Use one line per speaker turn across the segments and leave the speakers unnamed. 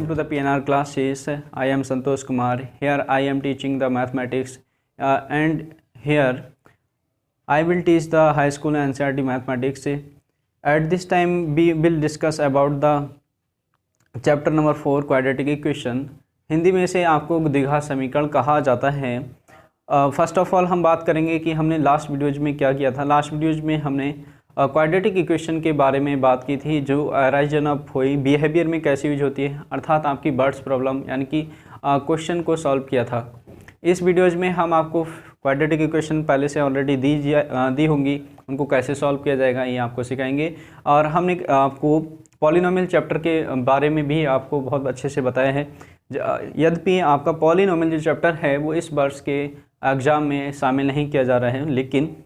welcome to the PNR classes. I am Santosh Kumar. Here I am teaching the mathematics and here I will teach the high school and NCERT mathematics. At this time we will discuss about the chapter number 4 quadratic equation. Hindi में से आपको द्विघात समीकरण कहा जाता है। First of all हम बात करेंगे कि हमने लास्ट वीडियोज में क्या किया था। लास्ट वीडियोज में हमने क्वाड्रेटिक इक्वेशन के बारे में बात की थी, जो अराइजन ऑफ हुई बिहेवियर में कैसे यूज होती है, अर्थात आपकी बर्ड्स प्रॉब्लम यानी कि क्वेश्चन को सॉल्व किया था। इस वीडियोज में हम आपको क्वाड्रेटिक इक्वेशन पहले से ऑलरेडी दी होंगी, उनको कैसे सॉल्व किया जाएगा ये आपको सिखाएंगे। और हमने आपको पॉलिनोमियल चैप्टर के बारे में भी आपको बहुत अच्छे से बताया है। यद्यपि आपका पॉलिनोमियल जो चैप्टर है वो इस वर्ष के एग्ज़ाम में शामिल नहीं किया जा रहा है, लेकिन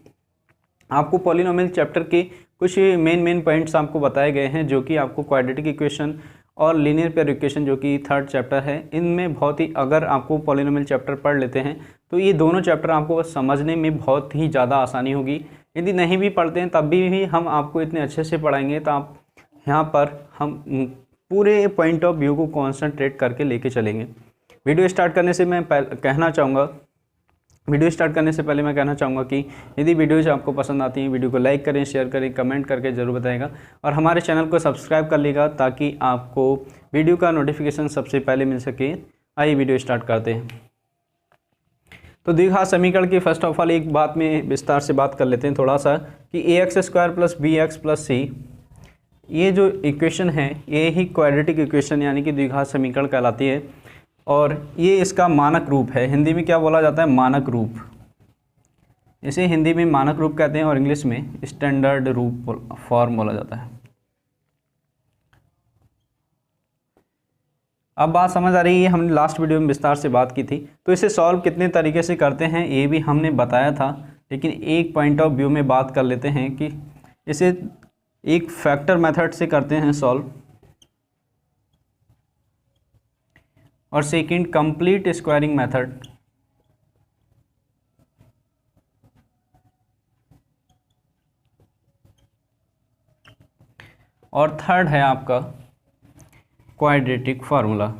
आपको पॉलिनोमियल चैप्टर के कुछ मेन पॉइंट्स आपको बताए गए हैं, जो कि आपको क्वाड्रेटिक इक्वेशन और लीनियर पेयर इक्वेशन जो कि थर्ड चैप्टर है, इनमें बहुत ही, अगर आपको पॉलिनोमियल चैप्टर पढ़ लेते हैं तो ये दोनों चैप्टर आपको समझने में बहुत ही ज़्यादा आसानी होगी। यदि नहीं भी पढ़ते हैं तब भी हम आपको इतने अच्छे से पढ़ाएंगे, तो आप यहाँ पर हम पूरे पॉइंट ऑफ व्यू को कॉन्सेंट्रेट करके लेके चलेंगे। वीडियो स्टार्ट करने से पहले मैं कहना चाहूँगा कि यदि वीडियोज आपको पसंद आती हैं, वीडियो को लाइक करें, शेयर करें, कमेंट करके ज़रूर बताएगा और हमारे चैनल को सब्सक्राइब कर लीजिएगा ताकि आपको वीडियो का नोटिफिकेशन सबसे पहले मिल सके। आइए वीडियो स्टार्ट करते हैं। तो द्विघात समीकरण की फर्स्ट ऑफ ऑल एक बात में विस्तार से बात कर लेते हैं थोड़ा सा, कि ax² + bx + c, ये जो इक्वेशन है ये ही क्वाड्रेटिक इक्वेशन यानी कि द्विघात समीकरण कहलाती है और ये इसका मानक रूप है। हिंदी में क्या बोला जाता है? मानक रूप। इसे हिंदी में मानक रूप कहते हैं और इंग्लिश में स्टैंडर्ड रूप फॉर्म बोला जाता है। अब बात समझ आ रही है, हमने लास्ट वीडियो में विस्तार से बात की थी। तो इसे सॉल्व कितने तरीके से करते हैं ये भी हमने बताया था, लेकिन एक पॉइंट ऑफ व्यू में बात कर लेते हैं कि इसे एक फैक्टर मेथड से करते हैं सॉल्व, और सेकंड कंप्लीट स्क्वायरिंग मेथड, और थर्ड है आपका क्वाड्रेटिक फार्मूला।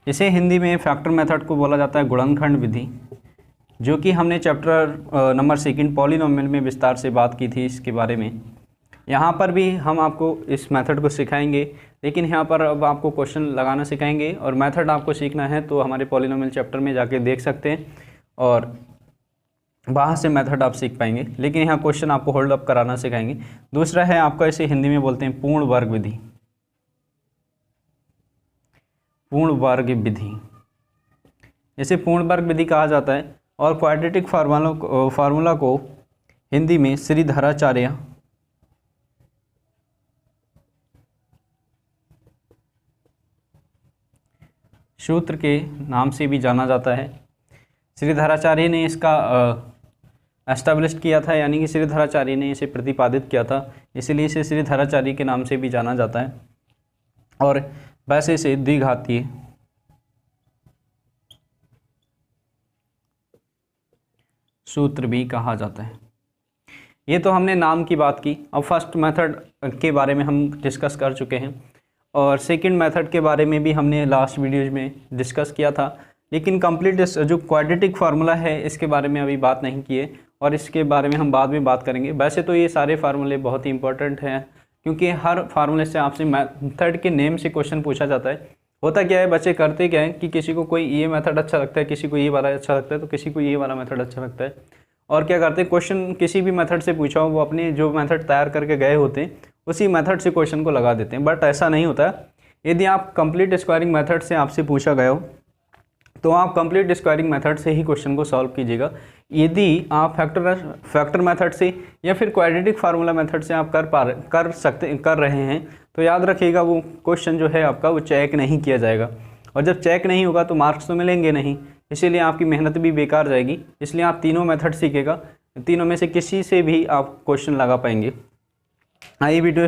इसे हिंदी में फैक्टर मेथड को बोला जाता है गुणनखंड विधि, जो कि हमने चैप्टर नंबर 2 पॉलिनोमियल में विस्तार से बात की थी इसके बारे में। यहाँ पर भी हम आपको इस मेथड को सिखाएंगे, लेकिन यहाँ पर अब आपको क्वेश्चन लगाना सिखाएंगे और मेथड आपको सीखना है तो हमारे पॉलिनोमियल चैप्टर में जाके देख सकते हैं और वहाँ से मेथड आप सीख पाएंगे, लेकिन यहाँ क्वेश्चन आपको होल्ड अप कराना सिखाएंगे। दूसरा है आपका, इसे हिंदी में बोलते हैं पूर्ण वर्ग विधि। पूर्ण वर्ग विधि, इसे पूर्ण वर्ग विधि कहा जाता है और क्वाड्रेटिक फार्मूला को हिंदी में श्रीधराचार्य सूत्र के नाम से भी जाना जाता है। श्रीधराचार्य ने इसका एस्टैब्लिश किया था, यानी कि श्रीधराचार्य ने इसे प्रतिपादित किया था, इसलिए इसे श्रीधराचार्य के नाम से भी जाना जाता है और वैसे इसे द्विघातीय सूत्र भी कहा जाता है। ये तो हमने नाम की बात की। अब फर्स्ट मेथड के बारे में हम डिस्कस कर चुके हैं और सेकंड मेथड के बारे में भी हमने लास्ट वीडियोज में डिस्कस किया था, लेकिन कंप्लीट जो क्वाड्रेटिक फार्मूला है इसके बारे में अभी बात नहीं की है और इसके बारे में हम बाद में बात करेंगे। वैसे तो ये सारे फार्मूले बहुत ही इंपॉर्टेंट हैं, क्योंकि हर फार्मूले से आपसे मेथड के नेम से क्वेश्चन पूछा जाता है। होता क्या है, बच्चे करते क्या है कि किसी को कोई ये मेथड अच्छा लगता है, किसी को ये वाला अच्छा लगता है, तो किसी को ये वाला मेथड अच्छा लगता है, और क्या करते हैं, क्वेश्चन किसी भी मेथड से पूछा हो वो अपने जो मेथड तैयार करके गए होते हैं उसी मेथड से क्वेश्चन को लगा देते हैं। बट ऐसा नहीं होता। यदि आप कंप्लीट स्क्वायरिंग मेथड से आपसे पूछा गया हो तो आप कंप्लीट स्क्वायरिंग मेथड से ही क्वेश्चन को सॉल्व कीजिएगा। यदि आप फैक्टर मेथड से या फिर क्वाड्रेटिक फार्मूला मेथड से आप कर रहे हैं तो याद रखिएगा वो क्वेश्चन जो है आपका वो चेक नहीं किया जाएगा, और जब चेक नहीं होगा तो मार्क्स तो मिलेंगे नहीं, इसीलिए आपकी मेहनत भी बेकार जाएगी। इसलिए आप तीनों मेथड सीखिएगा, तीनों में से किसी से भी आप क्वेश्चन लगा पाएंगे। आइए वीडियो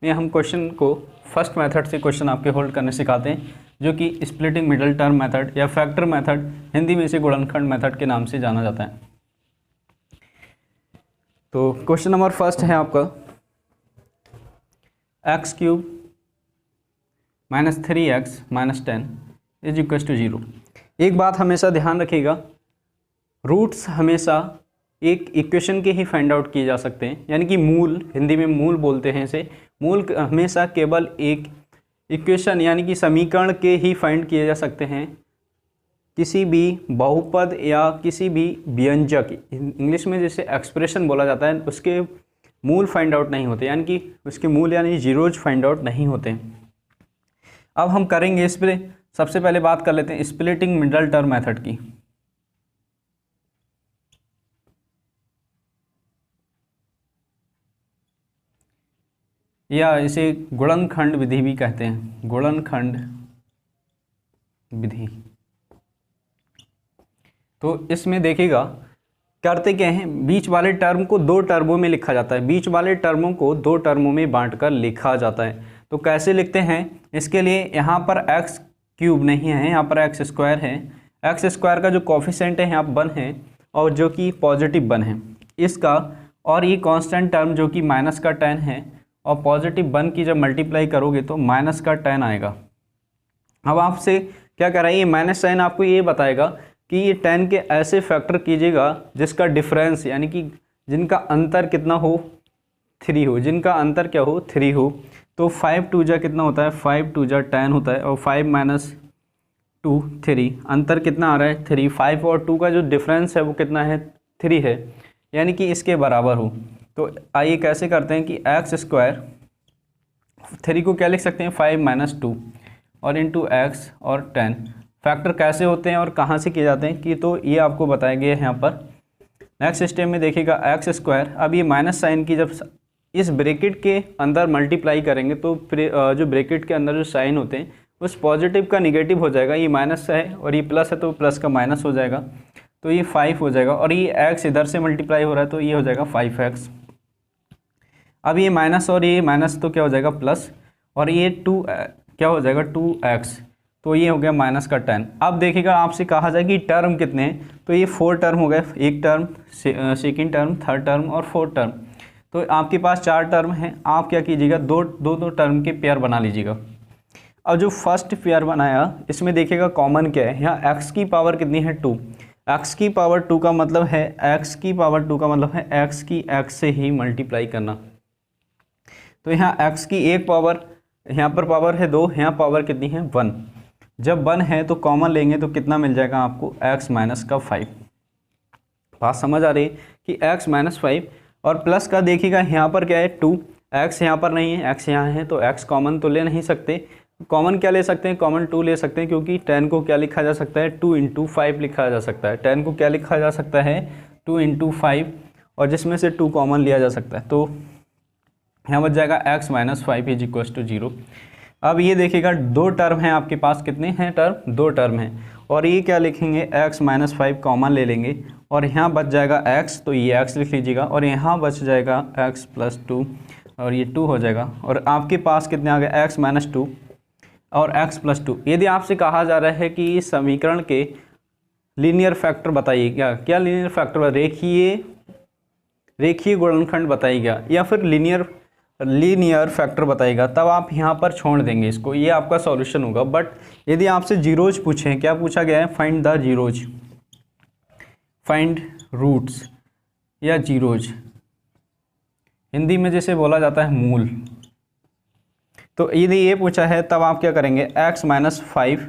में हम क्वेश्चन को फर्स्ट मेथड से क्वेश्चन आपके होल्ड करने सिखाते हैं, जो कि स्प्लिटिंग मिडल टर्म मेथड या फैक्टर मेथड, हिंदी में इसे गुणनखंड मेथड के नाम से जाना जाता है। तो क्वेश्चन नंबर फर्स्ट है आपका x cube -3x-10 is equal to 0। एक बात हमेशा ध्यान रखिएगा, रूट्स हमेशा एक इक्वेशन के ही फाइंड आउट किए जा सकते हैं, यानी कि मूल, हिंदी में मूल बोलते हैं इसे। मूल हमेशा केवल एक इक्वेशन यानी कि समीकरण के ही फाइंड किए जा सकते हैं, किसी भी बहुपद या किसी भी व्यंजक, इंग्लिश में जैसे एक्सप्रेशन बोला जाता है, उसके मूल फाइंड आउट नहीं होते, यानी कि उसके मूल यानी जीरोज फाइंड आउट नहीं होते। अब हम करेंगे इस पर, सबसे पहले बात कर लेते हैं स्प्लिटिंग मिडल टर्म मेथड की। या इसे गुणनखंड विधि भी कहते हैं, गुणनखंड विधि। तो इसमें देखिएगा करते क्या हैं, बीच वाले टर्म को दो टर्मों में लिखा जाता है, बीच वाले टर्मों को दो टर्मों में बांटकर लिखा जाता है। तो कैसे लिखते हैं, इसके लिए यहाँ पर एक्स क्यूब नहीं है, यहाँ पर एक्स स्क्वायर है। एक्स स्क्वायर का जो कॉफिशेंट है यहाँ 1 है और जो कि पॉजिटिव 1 है इसका, और ये कांस्टेंट टर्म जो कि माइनस का 10 है, और पॉजिटिव 1 की जब मल्टीप्लाई करोगे तो माइनस का 10 आएगा। अब आपसे क्या कर रहा है, ये माइनस साइन आपको ये बताएगा कि ये 10 के ऐसे फैक्टर कीजिएगा जिसका डिफरेंस यानी कि जिनका अंतर कितना हो, 3 हो, जिनका अंतर क्या हो, 3 हो। तो 5 2 जा कितना होता है, 5 2 जा 10 होता है, और 5 - 2 3, अंतर कितना आ रहा है 3। 5 और 2 का जो डिफरेंस है वो कितना है, 3 है, यानी कि इसके बराबर हो। तो आइए कैसे करते हैं कि एक्स स्क्वायर, 3 को क्या लिख सकते हैं 5 - 2 और इंटू एक्स और 10। फैक्टर कैसे होते हैं और कहाँ से किए जाते हैं कि तो ये आपको बताया गया है यहाँ पर। नेक्स्ट स्टेप में देखिएगा एक्स स्क्वायर, अब ये माइनस साइन की जब इस ब्रैकेट के अंदर मल्टीप्लाई करेंगे तो जो ब्रैकेट के अंदर जो साइन होते हैं उस पॉजिटिव का निगेटिव हो जाएगा, ये माइनस है और ये प्लस है तो प्लस का माइनस हो जाएगा, तो ये 5 हो जाएगा, और ये एक्स इधर से मल्टीप्लाई हो रहा है तो ये हो जाएगा 5x। अब ये माइनस और ये माइनस तो क्या हो जाएगा प्लस, और ये 2 क्या हो जाएगा 2x, तो ये हो गया माइनस का 10। अब देखिएगा आपसे कहा जाए कि टर्म कितने हैं, तो ये 4 टर्म हो गए, एक term, second term, third term और फोर्थ टर्म। तो आपके पास 4 टर्म हैं, आप क्या कीजिएगा दो टर्म के पेयर बना लीजिएगा। अब जो फर्स्ट पेयर बनाया इसमें देखिएगा कॉमन क्या है, यहाँ x की पावर कितनी है 2, x की पावर 2 का मतलब है x की पावर 2 का मतलब है x की x से ही मल्टीप्लाई करना। तो यहाँ x की एक पावर, यहाँ पर पावर है 2, यहाँ पावर कितनी है 1। जब 1 है तो कॉमन लेंगे तो कितना मिल जाएगा आपको x माइनस का 5। बात समझ आ रही है कि x माइनस 5, और प्लस का देखिएगा यहाँ पर क्या है 2, x यहाँ पर नहीं है, x यहाँ है, तो x कॉमन तो ले नहीं सकते। कॉमन क्या ले सकते हैं, कॉमन 2 ले सकते हैं, क्योंकि 10 को क्या लिखा जा सकता है 2 × 5 लिखा जा सकता है। 10 को क्या लिखा जा सकता है 2 × 5, और जिसमें से 2 कॉमन लिया जा सकता है, तो यहाँ बच जाएगा x minus 5 is equal to 0। अब ये देखिएगा दो टर्म हैं आपके पास, कितने हैं टर्म, 2 टर्म हैं, और ये क्या लिखेंगे x माइनस 5 कॉमन ले लेंगे, और यहाँ बच जाएगा x, तो ये x लिख लीजिएगा, और यहाँ बच जाएगा x प्लस 2, और ये 2 हो जाएगा, और आपके पास कितने आ गए x माइनस 2 और x प्लस 2। यदि आपसे कहा जा रहा है कि इस समीकरण के लीनियर फैक्टर बताइए, क्या लीनियर फैक्टर, रेखीय गुणनखंड बताइएगा या फिर लीनियर फैक्टर बताएगा, तब आप यहाँ पर छोड़ देंगे इसको, ये आपका सॉल्यूशन होगा। बट यदि आपसे जीरोज पूछें, क्या पूछा गया है, find the zeros, find roots या जीरोज, हिंदी में जैसे बोला जाता है मूल, तो यदि ये पूछा है तब आप क्या करेंगे x minus 5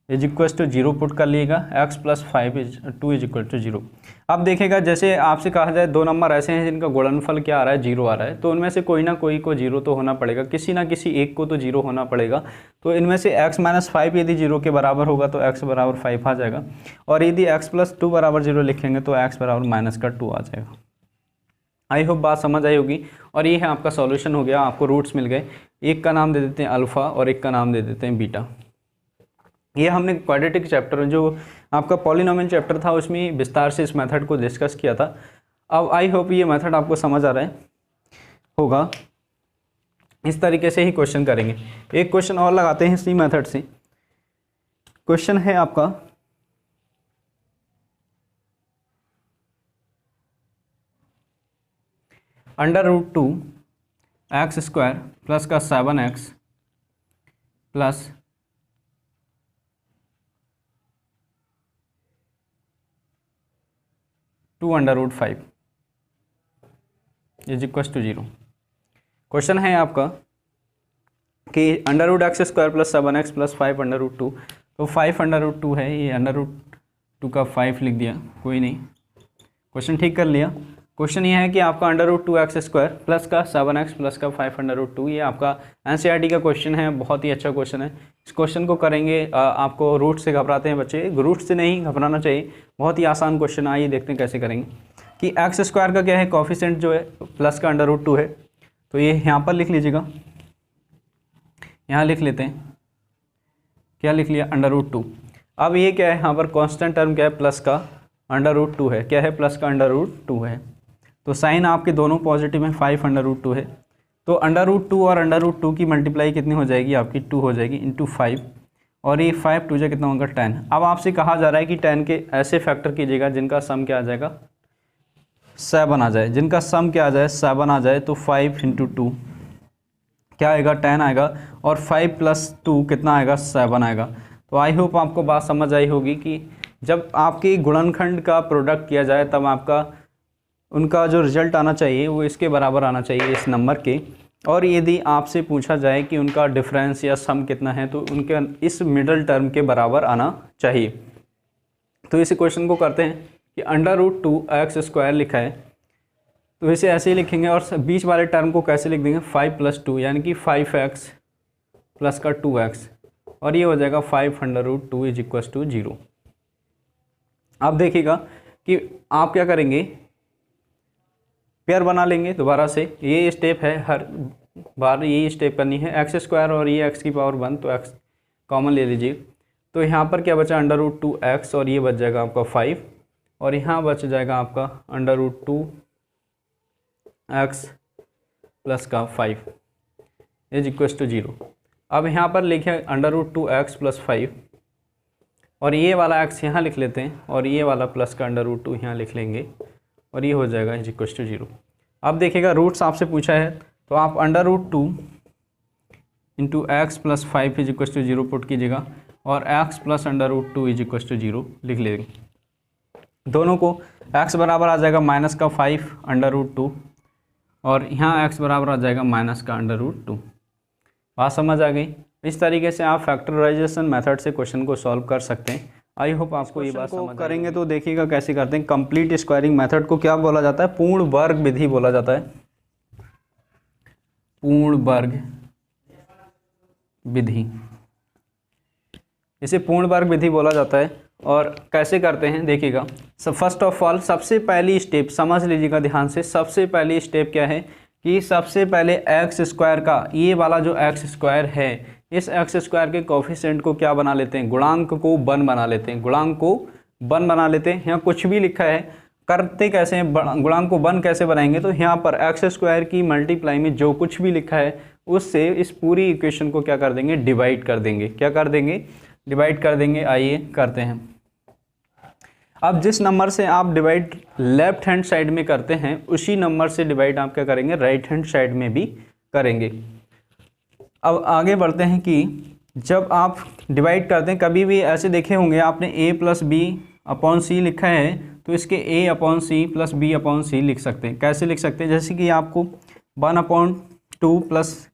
is equal to 0 put कर लीजिएगा, x plus 5 2 is equal to 0। अब देखिएगा जैसे आपसे कहा जाए 2 नंबर ऐसे हैं जिनका गुणनफल क्या आ रहा है 0 आ रहा है, तो उनमें से कोई ना कोई को 0 तो होना पड़ेगा, किसी ना किसी एक को तो 0 होना पड़ेगा। तो इनमें से x माइनस 5 यदि 0 के बराबर होगा तो x बराबर 5 आ जाएगा, और यदि x प्लस 2 बराबर 0 लिखेंगे तो x बराबर माइनस का 2 आ जाएगा। आई होप बात समझ आई होगी, और ये है आपका सॉल्यूशन हो गया, आपको रूट्स मिल गए। एक का नाम दे देते हैं अल्फ़ा और एक का नाम दे देते हैं बीटा। ये हमने क्वाड्रेटिक चैप्टर जो आपका पॉलिनोमियल चैप्टर था उसमें विस्तार से इस मेथड को डिस्कस किया था। अब आई होप ये मेथड आपको समझ आ रहा है होगा। इस तरीके से ही क्वेश्चन करेंगे। एक क्वेश्चन और लगाते हैं इसी मेथड से। क्वेश्चन है आपका under root 2 x square plus का 7x plus 2 under root 5 is equal to 0। Question है आपका कि under root x square plus 7x plus 5 under root 2, तो 5 अंडर रूट 2 है, ये अंडर रूट 2 का 5 लिख दिया, कोई नहीं, क्वेश्चन ठीक कर लिया। क्वेश्चन ये है कि आपका under root 2 x square plus का 7x प्लस का 5 अंडर रूट 2, ये आपका एनसीईआरटी का क्वेश्चन है, बहुत ही अच्छा क्वेश्चन है। इस क्वेश्चन को करेंगे, आपको रूट से घबराते हैं बच्चे, रूट से नहीं घबराना चाहिए, बहुत ही आसान क्वेश्चन। आइए देखते हैं कैसे करेंगे कि एक्स स्क्वायर का क्या है, कोफिशिएंट जो है प्लस का अंडर रूट 2 है, तो ये यहाँ पर लिख लीजिएगा, यहाँ लिख लेते हैं, क्या लिख लिया, अंडर रूट 2। अब ये क्या है, यहाँ पर कांस्टेंट टर्म क्या है, प्लस का अंडर रूट 2 है, क्या है, प्लस का अंडर रूट 2 है, तो साइन आपके दोनों पॉजिटिव में, 5 अंडर रूट 2 है, तो अंडर रूट 2 और अंडर रूट 2 की मल्टीप्लाई कितनी हो जाएगी आपकी, 2 हो जाएगी इंटू 5, और ये 5 2 कितना होगा 10। अब आपसे कहा जा रहा है कि 10 के ऐसे फैक्टर कीजिएगा जिनका सम क्या आ जाएगा, 7 आ जाए, जिनका सम क्या आ जाए, 7 आ जाए, तो 5 इंटू 2 क्या आएगा, 10 आएगा, और 5 प्लस 2 कितना आएगा, 7 आएगा। तो आई होप आपको बात समझ आई होगी कि जब आपके गुणनखंड का प्रोडक्ट किया जाए तब आपका उनका जो रिजल्ट आना चाहिए वो इसके बराबर आना चाहिए, इस नंबर के, और यदि आपसे पूछा जाए कि उनका डिफरेंस या सम कितना है तो उनके इस मिडल टर्म के बराबर आना चाहिए। तो इस क्वेश्चन को करते हैं कि अंडर रूट 2 एक्स स्क्वायर लिखा है, तो इसे ऐसे ही लिखेंगे, और बीच वाले टर्म को कैसे लिख देंगे, 5 + 2 यानी कि 5x प्लस का 2x, और ये हो जाएगा 5 under root 2 is equal to 0। अब देखिएगा कि आप क्या करेंगे, पेयर बना लेंगे दोबारा से, ये स्टेप है, हर बार ये स्टेप करनी है, एक्स स्क्वायर और ये x की पावर 1, तो x कॉमन ले लीजिए, तो यहाँ पर क्या बचा, अंडर रूट 2x, और ये बच जाएगा आपका 5, और यहाँ बच जाएगा आपका अंडर रूट 2x प्लस का 5 इज इक्वल टू 0। अब यहाँ पर लिखे अंडर रूट 2x प्लस 5, और ये वाला x यहाँ लिख लेते हैं, और ये वाला प्लस का अंडर रूट 2 यहाँ लिख लेंगे, और ये हो जाएगा इज इक्वल टू 0। अब देखिएगा रूट्स आपसे पूछा है, तो आप under root 2 into x plus 5 is equal to 0 put कीजिएगा, और x plus under root 2 is equal to 0 लिख लेंगे। दोनों को x बराबर आ जाएगा माइनस का 5 अंडर रूट 2, और यहाँ x बराबर आ जाएगा माइनस का अंडर रूट 2। बात समझ आ गई। इस तरीके से आप फैक्टराइजेशन मेथड से क्वेश्चन को सॉल्व कर सकते हैं। आई होप आपको ये बात समझ करेंगे। तो देखिएगा कैसे करते हैं। कंप्लीट स्क्वायरिंग मेथड को क्या बोला जाता है, पूर्ण वर्ग विधि बोला जाता है, पूर्ण वर्ग विधि, इसे पूर्ण वर्ग विधि बोला जाता है। और कैसे करते हैं देखिएगा। फर्स्ट ऑफ ऑल सबसे पहली स्टेप समझ लीजिएगा ध्यान से। सबसे पहली स्टेप क्या है कि सबसे पहले एक्स स्क्वायर का, ये वाला जो एक्स स्क्वायर है, इस एक्स स्क्वायर के कोफिशिएंट को क्या बना लेते हैं, गुणांक को वन बना लेते हैं, गुणांक को वन बना लेते हैं। यहाँ कुछ भी लिखा है, करते कैसे हैं, गुणांक को वन कैसे बनाएंगे, तो यहाँ पर एक्स स्क्वायर की मल्टीप्लाई में जो कुछ भी लिखा है उससे इस पूरी इक्वेशन को क्या कर देंगे, डिवाइड कर देंगे। क्या कर देंगे, डिवाइड कर देंगे। आइए करते हैं। अब जिस नंबर से आप डिवाइड लेफ्ट हैंड साइड में करते हैं उसी नंबर से डिवाइड आप क्या करेंगे, राइट हैंड साइड में भी करेंगे। अब आगे बढ़ते हैं कि जब आप डिवाइड करते हैं, कभी भी ऐसे देखे होंगे आपने a + b/c लिखा है, तो इसके a/c + b/c लिख सकते हैं। कैसे लिख सकते हैं, जैसे कि आपको 1/2 +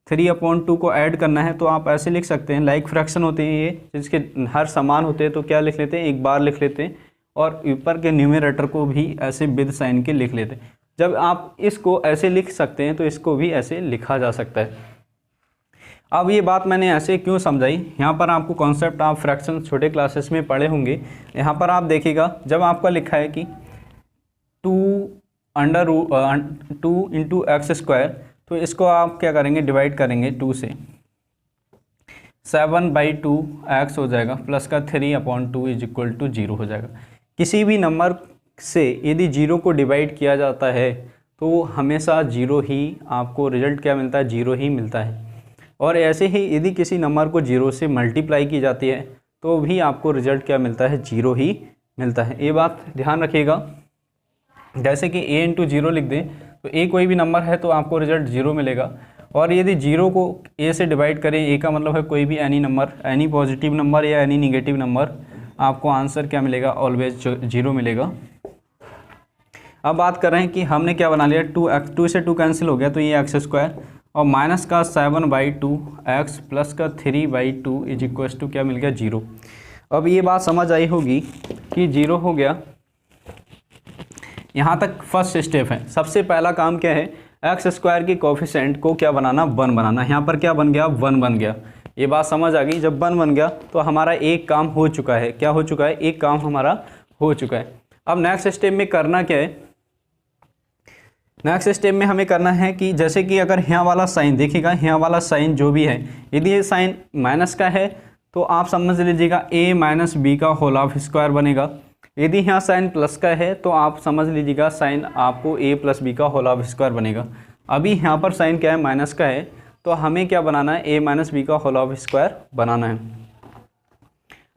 3/2 को ऐड करना है तो आप ऐसे लिख सकते हैं। लाइक फ्रैक्शन होते हैं ये, जिसके हर समान होते हैं, तो क्या लिख लेते हैं, एक बार लिख लेते हैं, और ऊपर के न्यूमरेटर को भी ऐसे विद साइन के लिख लेते हैं। जब आप इसको ऐसे लिख सकते हैं तो इसको भी ऐसे लिखा जा सकता है। अब ये बात मैंने ऐसे क्यों समझाई, यहाँ पर आपको कॉन्सेप्ट आप फ्रैक्शन छोटे क्लासेस में पढ़े होंगे। यहाँ पर आप देखिएगा, जब आपका लिखा है कि 2 इंटू एक्स स्क्वायर, तो इसको आप क्या करेंगे, डिवाइड करेंगे 2 से, 7/2 एक्स हो जाएगा, प्लस का 3/2 इज इक्वल टू 0 हो जाएगा। किसी भी नंबर से यदि 0 को डिवाइड किया जाता है तो हमेशा 0 ही आपको रिजल्ट क्या मिलता है, 0 ही मिलता है। और ऐसे ही यदि किसी नंबर को 0 से मल्टीप्लाई की जाती है तो भी आपको रिजल्ट क्या मिलता है, 0 ही मिलता है। ये बात ध्यान रखिएगा। जैसे कि a × 0 लिख दें तो ए कोई भी नंबर है तो आपको रिजल्ट 0 मिलेगा। और यदि 0 को ए से डिवाइड करें, ए का मतलब है कोई भी any number, any positive number या एनी निगेटिव नंबर, आपको आंसर क्या मिलेगा, ऑलवेज 0 मिलेगा। अब बात कर रहे हैं कि हमने क्या बना लिया, 2 से 2 कैंसिल हो गया तो ये x² और माइनस का 7/2 x प्लस का 3/2 इज इक्वल टू क्या मिल गया, 0। अब ये बात समझ आई होगी कि 0 हो गया। यहाँ तक फर्स्ट स्टेप है। सबसे पहला काम क्या है, x² की कोफिशिएंट को क्या बनाना, 1 बनाना। यहाँ पर क्या बन गया, 1 बन गया। ये बात समझ आ गई। जब 1 बन गया तो हमारा एक काम हो चुका है। क्या हो चुका है, एक काम हमारा हो चुका है। अब नेक्स्ट स्टेप में करना क्या है, नेक्स्ट स्टेप में हमें करना है कि जैसे कि अगर यहाँ वाला साइन देखिएगा, यहाँ वाला साइन जो भी है, यदि ये साइन माइनस का है तो आप समझ लीजिएगा a माइनस बी का होल ऑफ स्क्वायर बनेगा। यदि यहाँ साइन प्लस का है तो आप समझ लीजिएगा साइन आपको a प्लस बी का होल ऑफ स्क्वायर बनेगा। अभी यहाँ पर साइन क्या है, माइनस का है, तो हमें क्या बनाना है, a माइनस बी का होल ऑफ स्क्वायर बनाना है।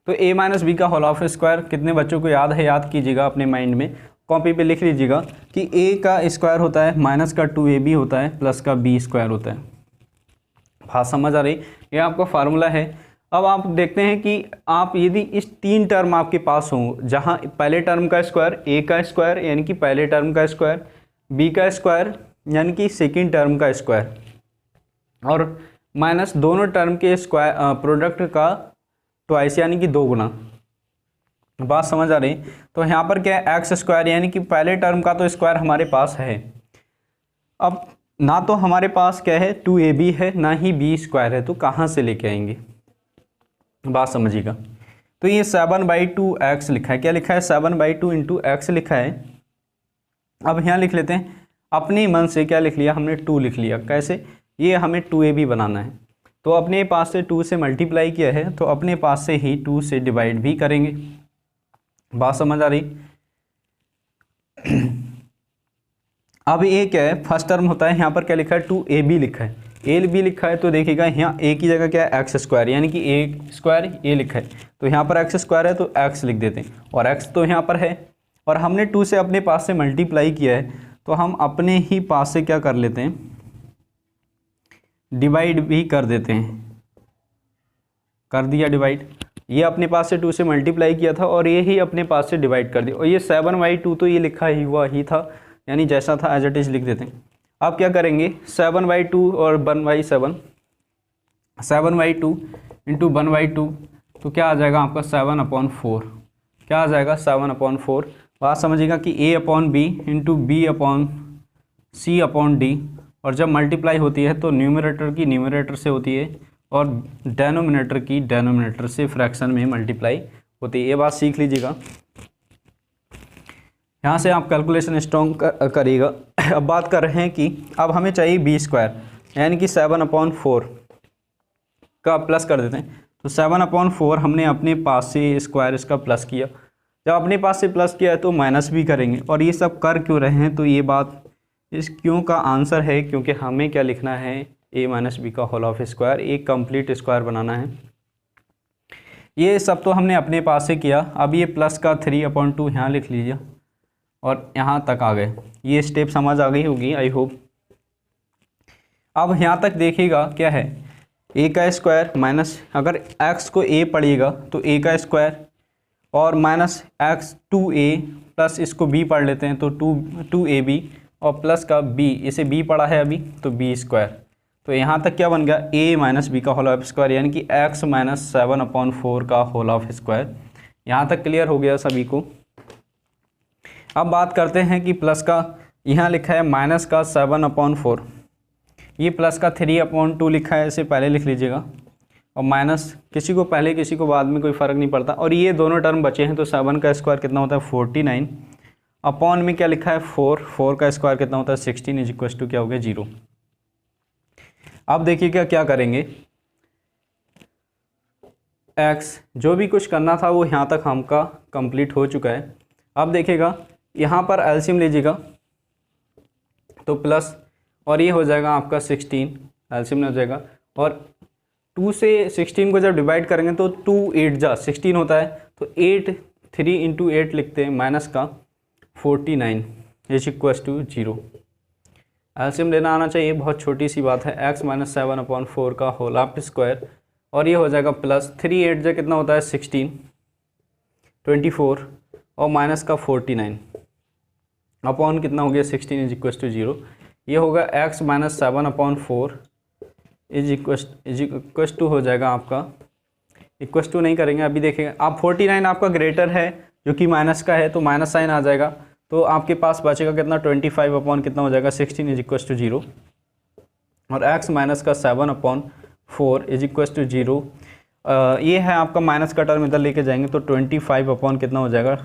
तो a माइनस बी का होल ऑफ स्क्वायर कितने बच्चों को याद है, याद कीजिएगा अपने माइंड में, कॉपी पे लिख लीजिएगा कि a का स्क्वायर होता है माइनस का 2ab होता है प्लस का b स्क्वायर होता है। बात समझ आ रही, ये आपका फार्मूला है। अब आप देखते हैं कि आप यदि इस 3 टर्म आपके पास हों, जहाँ पहले टर्म का स्क्वायर a का स्क्वायर यानी कि पहले टर्म का स्क्वायर, b का स्क्वायर यानी कि सेकेंड टर्म का स्क्वायर, और माइनस दोनों टर्म के स्क्वायर प्रोडक्ट का ट्वाइस यानी कि 2 गुना। बात समझ आ रही। तो यहाँ पर क्या है, x² यानी कि पहले टर्म का तो स्क्वायर हमारे पास है। अब ना तो हमारे पास क्या है 2ab है, ना ही b स्क्वायर है, तो कहाँ से लेके आएंगे, बात समझिएगा। तो ये 7/2x लिखा है, क्या लिखा है, 7/2 इंटू x लिखा है। अब यहाँ लिख लेते हैं, अपने मन से क्या लिख लिया हमने, 2 लिख लिया। कैसे, ये हमें 2ab बनाना है, तो अपने पास से 2 से मल्टीप्लाई किया है तो अपने पास से ही 2 से डिवाइड भी करेंगे। बात समझ आ रही। अब ये क्या है, फर्स्ट टर्म होता है, यहाँ पर क्या लिखा है, 2ab लिखा है, ab लिखा है, तो देखिएगा यहाँ a की जगह क्या है, x² यानी कि a² a लिखा है, तो यहाँ पर x² है तो x लिख देते हैं, और x तो यहाँ पर है, और हमने 2 से अपने पास से मल्टीप्लाई किया है, तो हम अपने ही पास से क्या कर लेते हैं, डिवाइड भी कर देते हैं। कर दिया डिवाइड, ये अपने पास से 2 से मल्टीप्लाई किया था और ये ही अपने पास से डिवाइड कर दिया, और ये 7/2 तो ये लिखा ही हुआ ही था, यानी जैसा था एज इट इज़ लिख देते हैं। अब क्या करेंगे, 7/2 और 1/7, 7/2 इंटू 1/2, तो क्या आ जाएगा आपका 7/4। क्या आ जाएगा, 7/4। बात समझिएगा कि a/b इंटू b/c/d, और जब मल्टीप्लाई होती है तो न्यूमरेटर की न्यूमरेटर से होती है और डेनोमिनेटर की डेनोमिनेटर से फ्रैक्शन में मल्टीप्लाई होती है। ये बात सीख लीजिएगा, यहाँ से आप कैलकुलेशन स्ट्रॉन्ग करिएगा। अब बात कर रहे हैं कि अब हमें चाहिए b² यानी कि 7/4 का प्लस कर देते हैं। तो 7/4 हमने अपने पास से स्क्वायर इसका प्लस किया, जब अपने पास से प्लस किया है तो माइनस भी करेंगे। और ये सब कर क्यों रहे हैं, तो ये बात इस क्यों का आंसर है, क्योंकि हमें क्या लिखना है, a माइनस बी का होल ऑफ स्क्वायर, एक कंप्लीट स्क्वायर बनाना है। ये सब तो हमने अपने पास से किया। अब ये प्लस का 3/2 यहाँ लिख लीजिए और यहाँ तक आ गए। ये स्टेप समझ आ गई होगी आई होप। अब यहाँ तक देखिएगा क्या है, a का स्क्वायर माइनस, अगर x को a पढ़िएगा तो a का स्क्वायर, और माइनस x 2a प्लस इसको b पढ़ लेते हैं तो 2ab, और प्लस का b, इसे b पढ़ा है अभी तो b²। तो यहाँ तक क्या बन गया, a माइनस बी का होल ऑफ स्क्वायर यानी कि x माइनस 7/4 का होल ऑफ स्क्वायर। यहाँ तक क्लियर हो गया सभी को। अब बात करते हैं कि प्लस का, यहाँ लिखा है माइनस का 7/4, ये प्लस का 3/2 लिखा है, इसे पहले लिख लीजिएगा, और माइनस किसी को पहले किसी को बाद में कोई फ़र्क नहीं पड़ता। और ये दोनों टर्म बचे हैं तो 7 का स्क्वायर कितना होता है 49, अपॉन में क्या लिखा है 4 का स्क्वायर कितना होता है 16 इज इक्वल टू क्या हो गया 0। अब देखिएगा क्या करेंगे, x जो भी कुछ करना था वो यहाँ तक हमका कंप्लीट हो चुका है। अब देखिएगा यहाँ पर एलसीएम लीजिएगा तो प्लस, और ये हो जाएगा आपका 16, एलसीएम में हो जाएगा, और 2 से 16 को जब डिवाइड करेंगे तो 2 8 जा 16 होता है, तो 8 3 इंटू 8 लिखते हैं, माइनस का 49 इज इक्वल टू 0। एलसीएम लेना आना चाहिए, बहुत छोटी सी बात है। x माइनस 7/4 का होल ऑफ स्क्वायर, और ये हो जाएगा प्लस 3 8 जो कितना होता है 16 24 और माइनस का 49 अपॉन कितना हो गया 16 इज इक्वल टू 0। ये होगा x minus 7/4 is equal to हो जाएगा आपका, इक्वल टू नहीं करेंगे अभी देखेंगे आप, 49 आपका ग्रेटर है जो कि माइनस का है तो माइनस साइन आ जाएगा, तो आपके पास बचेगा कितना 25 अपॉन कितना हो जाएगा 16 इज इक्वल टू 0, और x माइनस का 7/4 इज इक्वल टू 0। ये है आपका माइनस का टर्म इधर लेके जाएंगे तो 25 अपॉन कितना हो जाएगा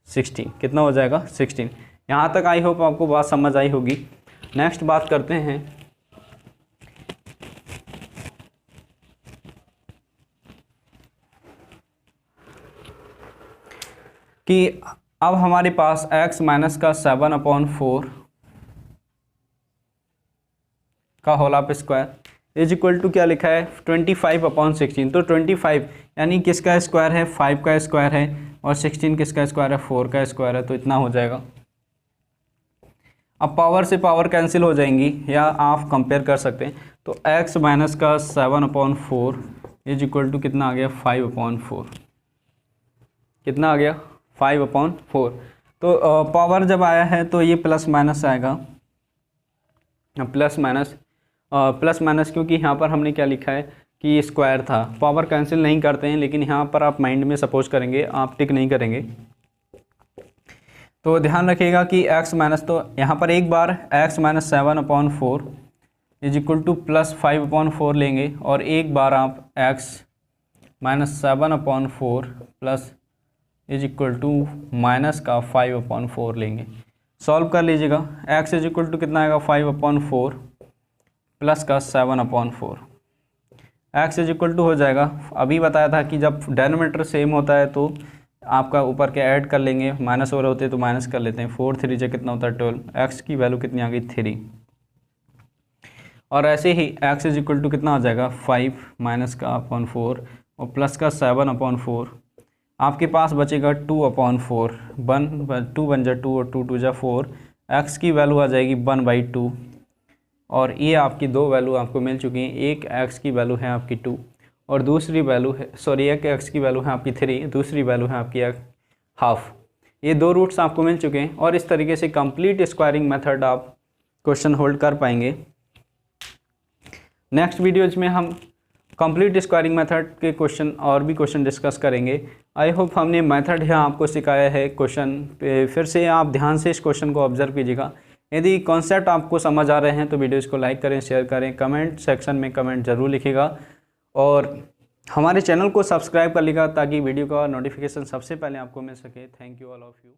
16, कितना हो जाएगा 16। यहाँ तक आई होप आपको बात समझ आई होगी। नेक्स्ट बात करते हैं कि अब हमारे पास x माइनस का 7/4 का whole of square is equal to क्या लिखा है 25/16। तो 25 यानी किसका स्क्वायर है 5 का स्क्वायर है, और 16 किसका स्क्वायर है 4 का स्क्वायर है, तो इतना हो जाएगा। अब पावर से पावर कैंसिल हो जाएंगी या आप कंपेयर कर सकते हैं, तो x माइनस का 7/4 इज इक्वल टू कितना आ गया 5/4, कितना आ गया 5/4। तो पावर जब आया है तो ये प्लस माइनस आएगा, प्लस माइनस क्योंकि यहाँ पर हमने क्या लिखा है कि ये स्क्वायर था, पावर कैंसिल नहीं करते हैं, लेकिन यहाँ पर आप माइंड में सपोज करेंगे, आप टिक नहीं करेंगे। तो ध्यान रखिएगा कि x माइनस, तो यहाँ पर एक बार x minus 7/4 is equal to plus 5/4 लेंगे, और एक बार आप x minus 7/4 plus is equal to minus का 5/4 लेंगे। सॉल्व कर लीजिएगा, x इज इक्वल टू कितना आएगा 5/4 प्लस का 7/4, x इज इक्वल टू हो जाएगा, अभी बताया था कि जब डेनोमीटर सेम होता है तो आपका ऊपर के ऐड कर लेंगे, माइनस हो रहे होते हैं तो माइनस कर लेते हैं। 4 3 से कितना होता है 12, x की वैल्यू कितनी आ गई 3, और ऐसे ही x इज इक्वल टू कितना हो जाएगा 5 माइनस का 4 और प्लस का 7/4, आपके पास बचेगा 2/4, 2 बन जा 2 और 2 2 जा 4, x की वैल्यू आ जाएगी 1/2, और ये आपकी दो वैल्यू आपको मिल चुकी हैं। एक x की वैल्यू है आपकी 2 और दूसरी वैल्यू है एक x की वैल्यू है आपकी 3, दूसरी वैल्यू है आपकी हाफ। ये दो रूट्स आपको मिल चुके हैं, और इस तरीके से कंप्लीट स्क्वायरिंग मेथड आप क्वेश्चन होल्ड कर पाएंगे। नेक्स्ट वीडियोज में हम कंप्लीट स्क्वायरिंग मेथड के क्वेश्चन और भी क्वेश्चन डिस्कस करेंगे। आई होप हमने मेथड यहाँ आपको सिखाया है क्वेश्चन पे, फिर से आप ध्यान से इस क्वेश्चन को ऑब्जर्व कीजिएगा। यदि कॉन्सेप्ट आपको समझ आ रहे हैं तो वीडियोज़ को लाइक करें, शेयर करें, कमेंट सेक्शन में कमेंट ज़रूर लिखिएगा, और हमारे चैनल को सब्सक्राइब कर लीजिएगा ताकि वीडियो का नोटिफिकेशन सबसे पहले आपको मिल सके। Thank you all of you.